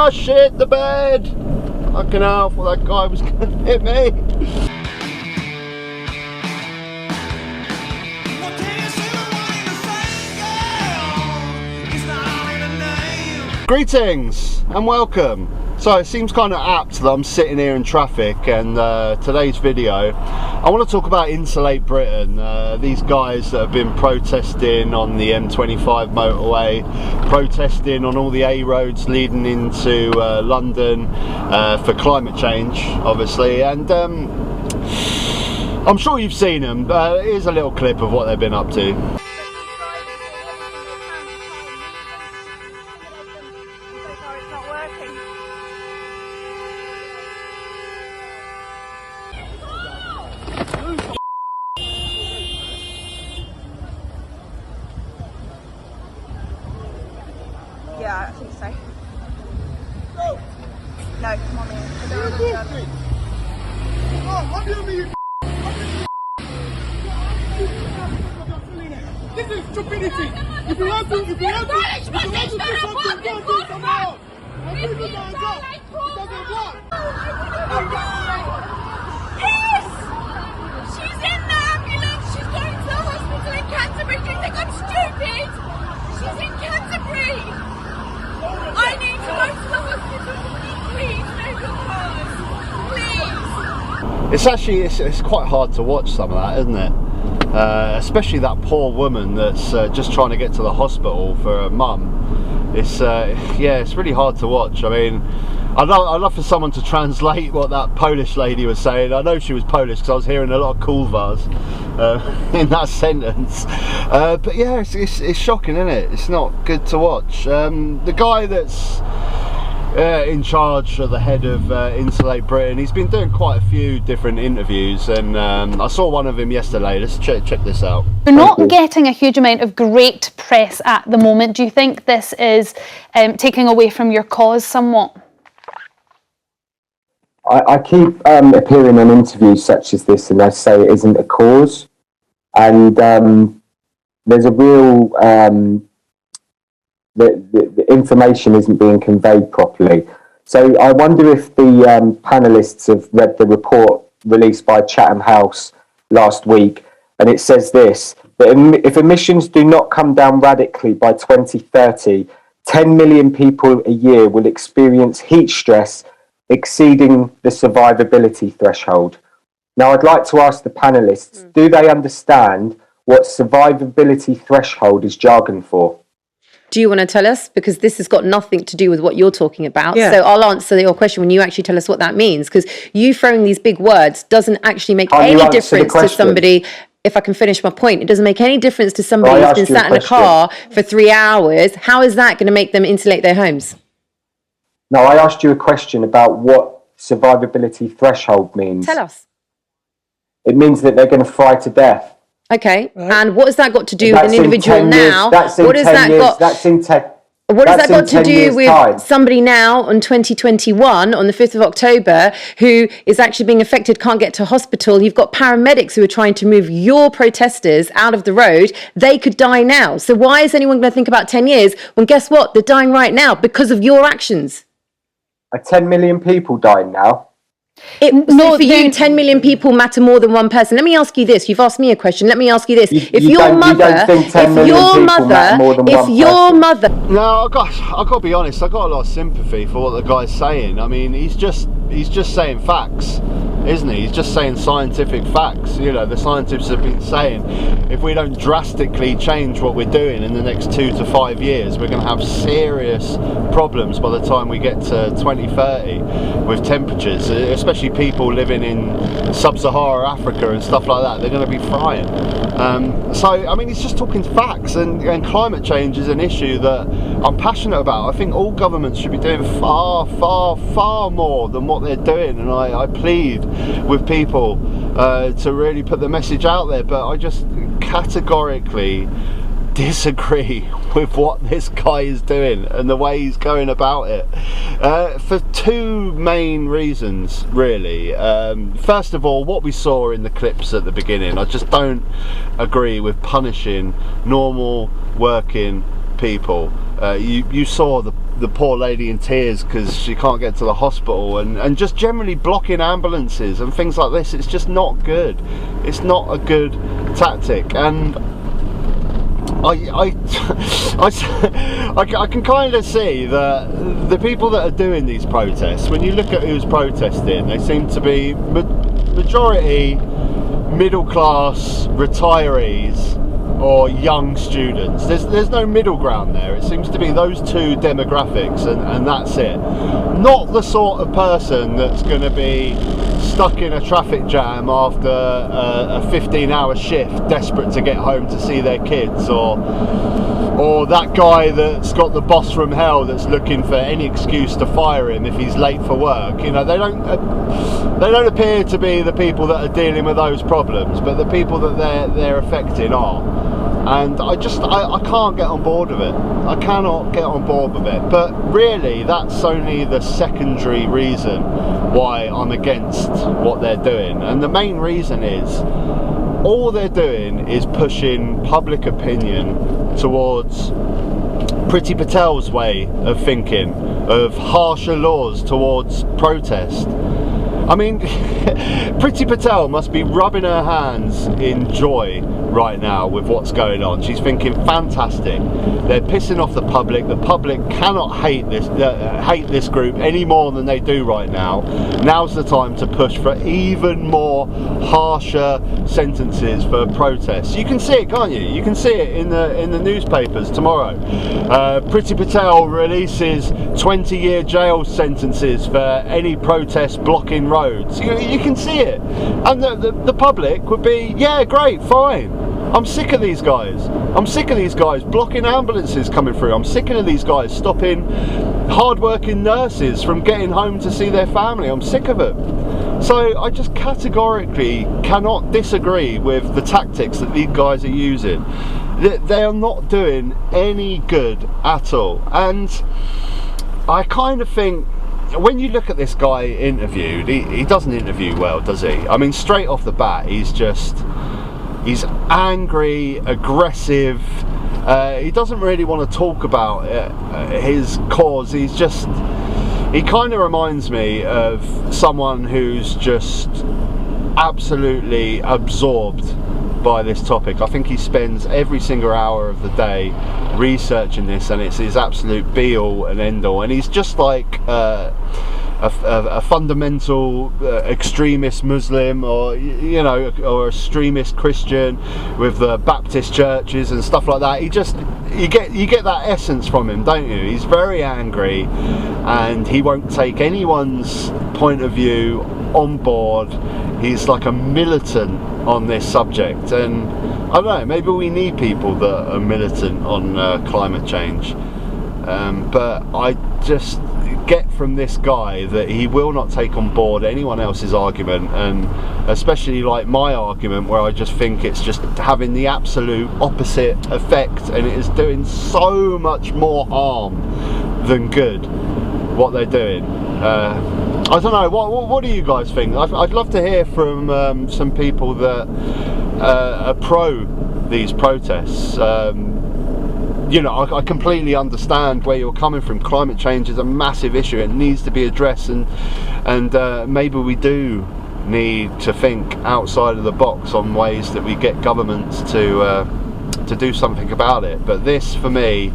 Oh shit, the bed! Fucking hell, I thought that guy was gonna hit me. Greetings and welcome. So it seems kind of apt that I'm sitting here in traffic, and today's video I want to talk about Insulate Britain. These guys that have been protesting on the M25 motorway, protesting on all the A roads leading into London for climate change, obviously, and I'm sure you've seen them. Here's a little clip of what they've been up to. Yeah, I think so. No, come on in. This is stupidity. If you want to do something, go and do something else. And people don't go. It doesn't work. Yes! She's in the ambulance. She's going to the hospital in Canterbury. Do you think I'm stupid? She's in Canterbury. I need to go to the hospital. Please, move your cars. Please. It's actually, it's quite hard to watch some of that, isn't it? Especially that poor woman that's just trying to get to the hospital for her mum. It's yeah, it's really hard to watch. I mean, I'd love for someone to translate what that Polish lady was saying. I know she was Polish because I was hearing a lot of kulvas in that sentence. But yeah, it's shocking, isn't it? It's not good to watch. The guy that's in charge of the head of Insulate Britain, he's been doing quite a few different interviews, and I saw one of him yesterday. Let's check this out. You're not getting a huge amount of great press at the moment. Do you think this is taking away from your cause somewhat? I keep appearing on interviews such as this, and I say it isn't a cause, and there's a real the information isn't being conveyed properly. So I wonder if the panelists have read the report released by Chatham House last week, and it says this: that if emissions do not come down radically by 2030, 10 million people a year will experience heat stress exceeding the survivability threshold. Now, I'd like to ask the panelists, do they understand what survivability threshold is jargon for? Do you want to tell us? Because this has got nothing to do with what you're talking about. Yeah. So I'll answer your question when you actually tell us what that means. Because you throwing these big words doesn't actually make any difference to somebody. If I can finish my point, it doesn't make any difference to somebody who's been sat in a car for 3 hours. How is that going to make them insulate their homes? No, I asked you a question about what survivability threshold means. Tell us. It means that they're going to fry to death. Okay, and what has that got to do with an individual now? What has that got to do with somebody now on 2021, on the 5th of October, who is actually being affected, can't get to hospital? You've got paramedics who are trying to move your protesters out of the road. They could die now. So why is anyone going to think about 10 years when, guess what, they're dying right now because of your actions? Are 10 million people dying now? For you, 10 million people matter more than one person. Let me ask you this. You've asked me a question. Let me ask you this. If your mother... No, I've got to be honest, I've got a lot of sympathy for what the guy's saying. I mean, he's just saying facts, isn't he? He's just saying scientific facts. You know, the scientists have been saying if we don't drastically change what we're doing in the next 2 to 5 years, we're going to have serious problems by the time we get to 2030 with temperatures, especially people living in sub-Saharan Africa and stuff like that. They're going to be frying. So, I mean, he's just talking facts, and climate change is an issue that I'm passionate about. I think all governments should be doing far, far, far more than what they're doing, and I plead with people to really put the message out there, but I just categorically disagree with what this guy is doing and the way he's going about it, for two main reasons, really. First of all, what we saw in the clips at the beginning, I just don't agree with punishing normal working people. You saw the the poor lady in tears because she can't get to the hospital, and just generally blocking ambulances and things like this. It's just not good. It's not a good tactic, and I can kind of see that the people that are doing these protests, when you look at who's protesting, they seem to be majority middle class retirees or young students. There's no middle ground there. It seems to be those two demographics, and that's it. Not the sort of person that's going to be stuck in a traffic jam after a 15-hour shift, desperate to get home to see their kids, or that guy that's got the boss from hell that's looking for any excuse to fire him if he's late for work. You know, they don't appear to be the people that are dealing with those problems, but the people that they're affecting are. And I can't get on board with it. I cannot get on board with it. But really, that's only the secondary reason why I'm against what they're doing. And the main reason is, all they're doing is pushing public opinion towards Priti Patel's way of thinking, of harsher laws towards protest. I mean, Priti Patel must be rubbing her hands in joy right now with what's going on. She's thinking, fantastic. They're pissing off the public. The public cannot hate this group any more than they do right now. Now's the time to push for even more harsher sentences for protests. You can see it, can't you? You can see it in the newspapers tomorrow. Priti Patel releases 20-year jail sentences for any protest blocking roads. You can see it, and the public would be, yeah, great, fine. I'm sick of these guys. I'm sick of these guys blocking ambulances coming through. I'm sick of these guys stopping hard-working nurses from getting home to see their family. I'm sick of it. So I just categorically cannot disagree with the tactics that these guys are using. They are not doing any good at all. And I kind of think, when you look at this guy interviewed, he doesn't interview well, does he? I mean, straight off the bat, he's angry, aggressive. He doesn't really want to talk about his cause. He kind of reminds me of someone who's just absolutely absorbed by this topic. I think he spends every single hour of the day researching this, and it's his absolute be all and end all, and he's just like a fundamental extremist Muslim, or or extremist Christian with the Baptist churches and stuff like that. You get that essence from him, don't you? He's very angry, and he won't take anyone's point of view on board. He's like a militant on this subject, and I don't know, maybe we need people that are militant on climate change, but I just get from this guy that he will not take on board anyone else's argument, and especially like my argument, where I just think it's just having the absolute opposite effect, and it is doing so much more harm than good, what they're doing. I don't know, what do you guys think? I'd love to hear from some people that are pro these protests. I completely understand where you're coming from. Climate change is a massive issue. It needs to be addressed, and maybe we do need to think outside of the box on ways that we get governments to do something about it. But this, for me,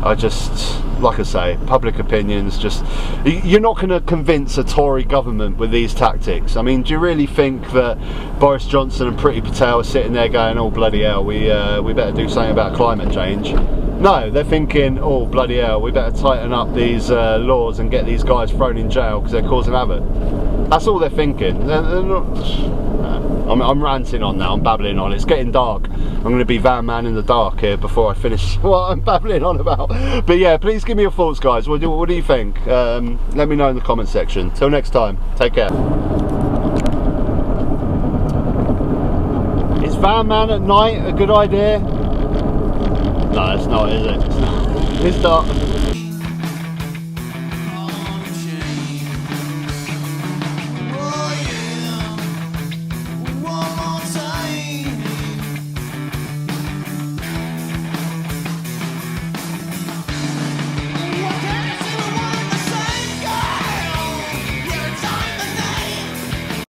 like I say, public opinion's just, you're not going to convince a Tory government with these tactics. I mean, do you really think that Boris Johnson and Priti Patel are sitting there going, oh bloody hell, we better do something about climate change? No, they're thinking, oh bloody hell, we better tighten up these laws and get these guys thrown in jail because they're causing havoc. That's all they're thinking. They're not. I'm ranting on now, I'm babbling on. It's getting dark. I'm going to be Van Man in the dark here before I finish what I'm babbling on about. But yeah, please give me your thoughts, guys. What do you think? Let me know in the comment section. Till next time, take care. Is Van Man at night a good idea? No, it's not, is it? It's dark.